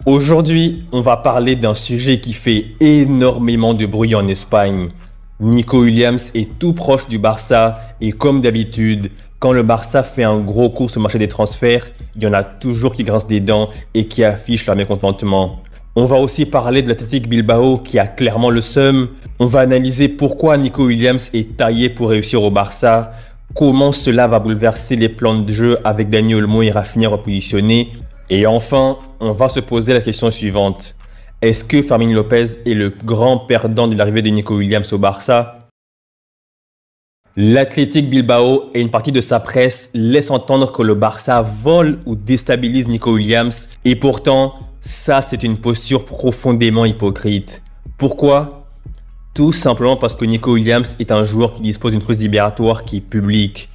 Aujourd'hui, on va parler d'un sujet qui fait énormément de bruit en Espagne. Nico Williams est tout proche du Barça et comme d'habitude, quand le Barça fait un gros coup sur le marché des transferts, il y en a toujours qui grincent des dents et qui affichent leur mécontentement. On va aussi parler de l'Athletic Bilbao qui a clairement le seum. On va analyser pourquoi Nico Williams est taillé pour réussir au Barça, comment cela va bouleverser les plans de jeu avec Dani Olmo et Rafinha repositionnés. Et enfin, on va se poser la question suivante. Est-ce que Fermín López est le grand perdant de l'arrivée de Nico Williams au Barça? L'Athletic Bilbao et une partie de sa presse laissent entendre que le Barça vole ou déstabilise Nico Williams. Et pourtant, ça c'est une posture profondément hypocrite. Pourquoi? Tout simplement parce que Nico Williams est un joueur qui dispose d'une clause libératoire qui est publique.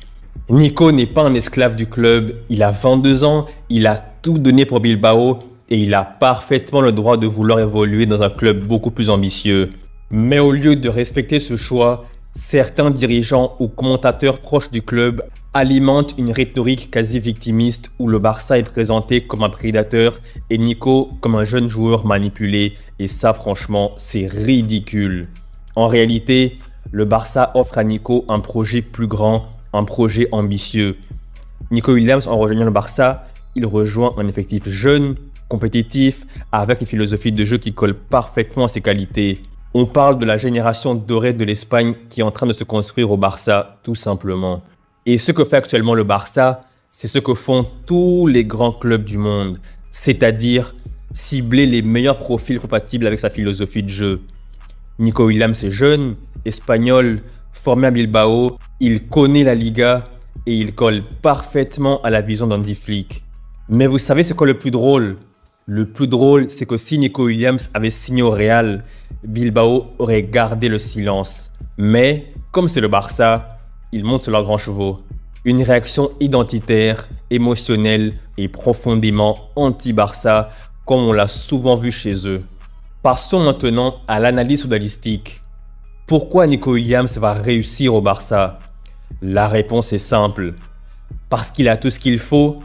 Nico n'est pas un esclave du club, il a 22 ans, il a tout donné pour Bilbao et il a parfaitement le droit de vouloir évoluer dans un club beaucoup plus ambitieux. Mais au lieu de respecter ce choix, certains dirigeants ou commentateurs proches du club alimentent une rhétorique quasi victimiste où le Barça est présenté comme un prédateur et Nico comme un jeune joueur manipulé. Et ça franchement, c'est ridicule. En réalité, le Barça offre à Nico un projet plus grand, un projet ambitieux. Nico Williams, en rejoignant le Barça, il rejoint un effectif jeune, compétitif, avec une philosophie de jeu qui colle parfaitement à ses qualités. On parle de la génération dorée de l'Espagne qui est en train de se construire au Barça, tout simplement. Et ce que fait actuellement le Barça, c'est ce que font tous les grands clubs du monde, c'est-à-dire cibler les meilleurs profils compatibles avec sa philosophie de jeu. Nico Williams est jeune, espagnol, formé à Bilbao, il connaît la Liga et il colle parfaitement à la vision d'Hansi Flick. Mais vous savez c'est quoi le plus drôle? Le plus drôle, c'est que si Nico Williams avait signé au Real, Bilbao aurait gardé le silence. Mais, comme c'est le Barça, ils montent sur leurs grands chevaux. Une réaction identitaire, émotionnelle et profondément anti-Barça, comme on l'a souvent vu chez eux. Passons maintenant à l'analyse footballistique. Pourquoi Nico Williams va réussir au Barça? La réponse est simple. Parce qu'il a tout ce qu'il faut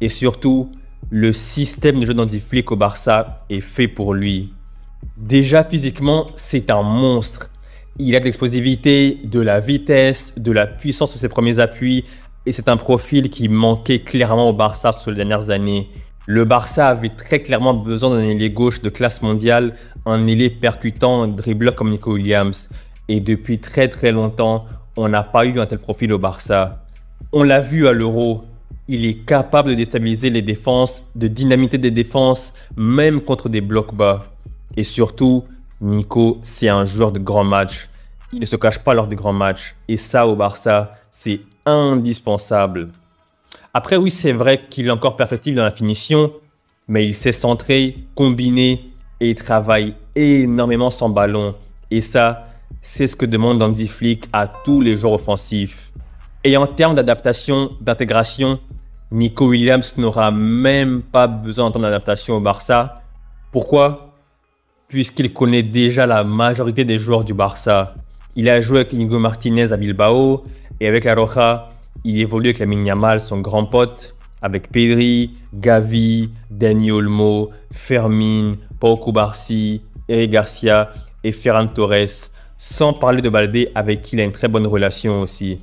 et surtout, le système de jeu d'Hansi Flick au Barça est fait pour lui. Déjà physiquement, c'est un monstre. Il a de l'explosivité, de la vitesse, de la puissance sur ses premiers appuis et c'est un profil qui manquait clairement au Barça sur les dernières années. Le Barça avait très clairement besoin d'un ailier gauche de classe mondiale, un ailier percutant, un dribbleur comme Nico Williams. Et depuis très longtemps, on n'a pas eu un tel profil au Barça. On l'a vu à l'Euro. Il est capable de déstabiliser les défenses, de dynamiter des défenses, même contre des blocs bas. Et surtout, Nico, c'est un joueur de grands matchs. Il ne se cache pas lors des grands matchs. Et ça, au Barça, c'est indispensable. Après, oui, c'est vrai qu'il est encore perfectible dans la finition, mais il sait centrer, combiner et il travaille énormément sans ballon. Et ça, c'est ce que demande Hansi Flick à tous les joueurs offensifs. Et en termes d'adaptation, d'intégration, Nico Williams n'aura même pas besoin d'entendre d'adaptation au Barça. Pourquoi? Puisqu'il connaît déjà la majorité des joueurs du Barça. Il a joué avec Íñigo Martínez à Bilbao et avec la Roja, il évolue avec Lamine Yamal, son grand pote, avec Pedri, Gavi, Dani Olmo, Fermín, Pau Cubarsí, Eric Garcia et Ferran Torres, sans parler de Baldé avec qui il a une très bonne relation aussi.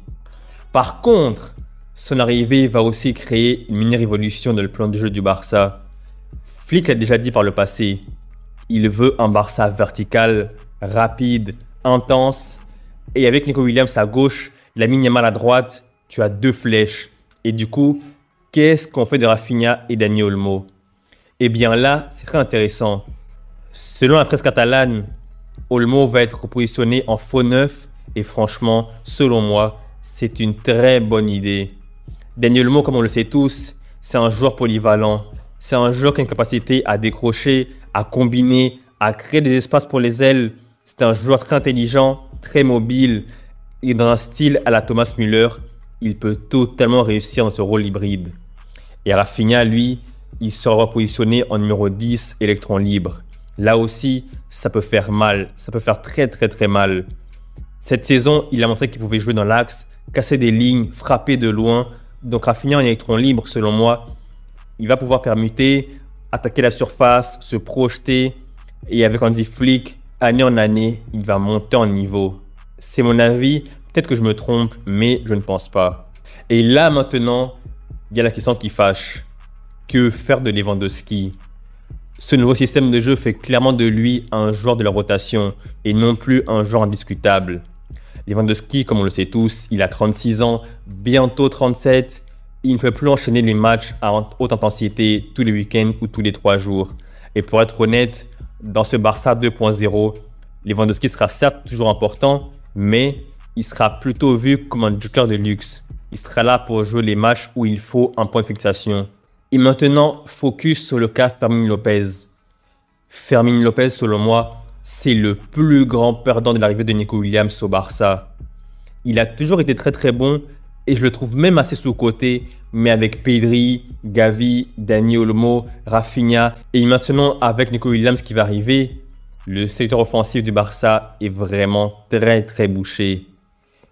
Par contre, son arrivée va aussi créer une mini-révolution dans le plan de jeu du Barça. Flick l'a déjà dit par le passé, il veut un Barça vertical, rapide, intense. Et avec Nico Williams à gauche, Lamine Yamal à droite, tu as deux flèches. Et du coup, qu'est-ce qu'on fait de Rafinha et Dani Olmo? Eh bien là, c'est très intéressant. Selon la presse catalane, Olmo va être repositionné en faux neuf. Et franchement, selon moi, c'est une très bonne idée. Dani Olmo, comme on le sait tous, c'est un joueur polyvalent. C'est un joueur qui a une capacité à décrocher, à combiner, à créer des espaces pour les ailes. C'est un joueur très intelligent, très mobile. Et dans un style à la Thomas Müller, il peut totalement réussir dans ce rôle hybride. Et Rafinha, lui, il sera positionné en numéro 10, électron libre. Là aussi, ça peut faire mal. Ça peut faire très très très mal. Cette saison, il a montré qu'il pouvait jouer dans l'axe, casser des lignes, frapper de loin. Donc Rafinha en électron libre, selon moi, il va pouvoir permuter, attaquer la surface, se projeter. Et avec Hansi Flick, année en année, il va monter en niveau. C'est mon avis. Peut-être que je me trompe, mais je ne pense pas. Et là, maintenant, il y a la question qui fâche. Que faire de Lewandowski? Ce nouveau système de jeu fait clairement de lui un joueur de la rotation et non plus un joueur indiscutable. Lewandowski, comme on le sait tous, il a 36 ans, bientôt 37. Il ne peut plus enchaîner les matchs à haute intensité tous les week-ends ou tous les 3 jours. Et pour être honnête, dans ce Barça 2.0, Lewandowski sera certes toujours important, mais il sera plutôt vu comme un joker de luxe. Il sera là pour jouer les matchs où il faut un point de fixation. Et maintenant, focus sur le cas Fermín Lopez. Fermín Lopez, selon moi, c'est le plus grand perdant de l'arrivée de Nico Williams au Barça. Il a toujours été très très bon et je le trouve même assez sous-coté, mais avec Pedri, Gavi, Dani Olmo, Rafinha et maintenant avec Nico Williams qui va arriver, le secteur offensif du Barça est vraiment très très bouché.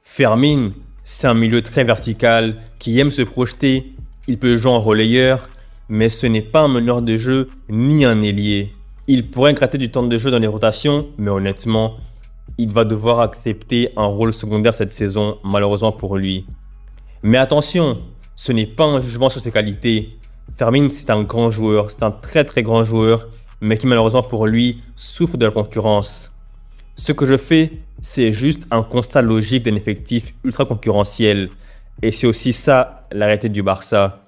Fermín, c'est un milieu très vertical qui aime se projeter. Il peut jouer en relayeur, mais ce n'est pas un meneur de jeu ni un ailier. Il pourrait gratter du temps de jeu dans les rotations, mais honnêtement, il va devoir accepter un rôle secondaire cette saison, malheureusement pour lui. Mais attention, ce n'est pas un jugement sur ses qualités. Fermín, c'est un grand joueur, c'est un très très grand joueur, mais qui malheureusement pour lui souffre de la concurrence. Ce que je fais, c'est juste un constat logique d'un effectif ultra concurrentiel. Et c'est aussi ça la réalité du Barça.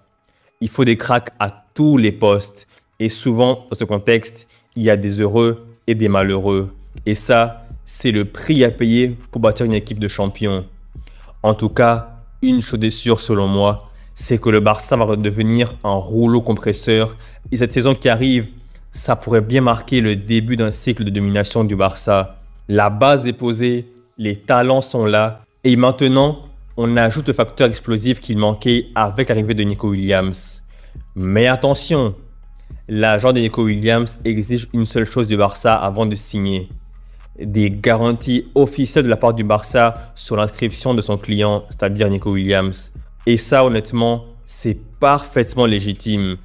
Il faut des cracks à tous les postes. Et souvent, dans ce contexte, il y a des heureux et des malheureux. Et ça, c'est le prix à payer pour bâtir une équipe de champions. En tout cas, une chose est sûre selon moi, c'est que le Barça va redevenir un rouleau compresseur. Et cette saison qui arrive, ça pourrait bien marquer le début d'un cycle de domination du Barça. La base est posée, les talents sont là. Et maintenant, on ajoute le facteur explosif qu'il manquait avec l'arrivée de Nico Williams. Mais attention, l'agent de Nico Williams exige une seule chose du Barça avant de signer. Des garanties officielles de la part du Barça sur l'inscription de son client, c'est-à-dire Nico Williams. Et ça, honnêtement, c'est parfaitement légitime.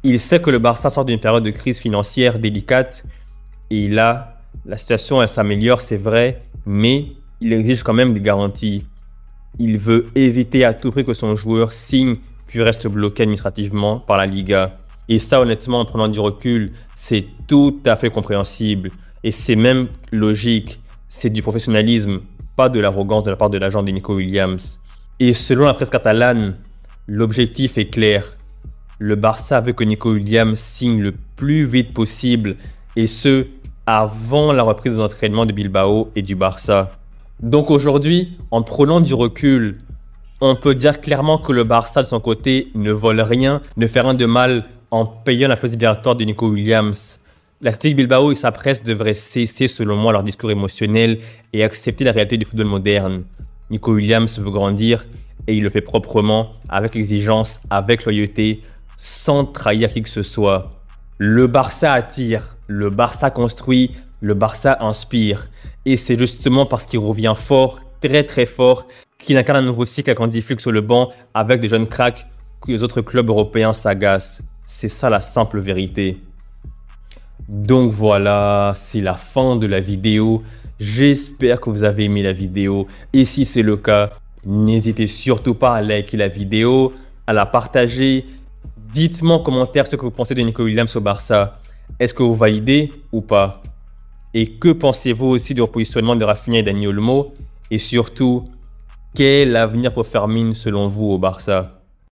Il sait que le Barça sort d'une période de crise financière délicate. Et là, la situation elle s'améliore, c'est vrai, mais il exige quand même des garanties. Il veut éviter à tout prix que son joueur signe puis reste bloqué administrativement par la Liga. Et ça, honnêtement, en prenant du recul, c'est tout à fait compréhensible. Et c'est même logique. C'est du professionnalisme, pas de l'arrogance de la part de l'agent de Nico Williams. Et selon la presse catalane, l'objectif est clair. Le Barça veut que Nico Williams signe le plus vite possible, et ce, avant la reprise des entraînements de Bilbao et du Barça. Donc aujourd'hui, en prenant du recul, on peut dire clairement que le Barça de son côté ne vole rien, ne fait rien de mal en payant la clause libératoire de Nico Williams. L'Athletic Bilbao et sa presse devraient cesser selon moi leur discours émotionnel et accepter la réalité du football moderne. Nico Williams veut grandir et il le fait proprement, avec exigence, avec loyauté, sans trahir qui que ce soit. Le Barça attire, le Barça construit, le Barça inspire. Et c'est justement parce qu'il revient fort, très très fort, qu'il incarne un nouveau cycle avec Hansi Flick sur le banc avec des jeunes cracks que les autres clubs européens s'agacent. C'est ça la simple vérité. Donc voilà, c'est la fin de la vidéo. J'espère que vous avez aimé la vidéo. Et si c'est le cas, n'hésitez surtout pas à liker la vidéo, à la partager. Dites-moi en commentaire ce que vous pensez de Nico Williams au Barça. Est-ce que vous validez ou pas? Et que pensez-vous aussi du repositionnement de Rafinha et Dani Olmo? Et surtout, quel avenir pour Fermín selon vous au Barça?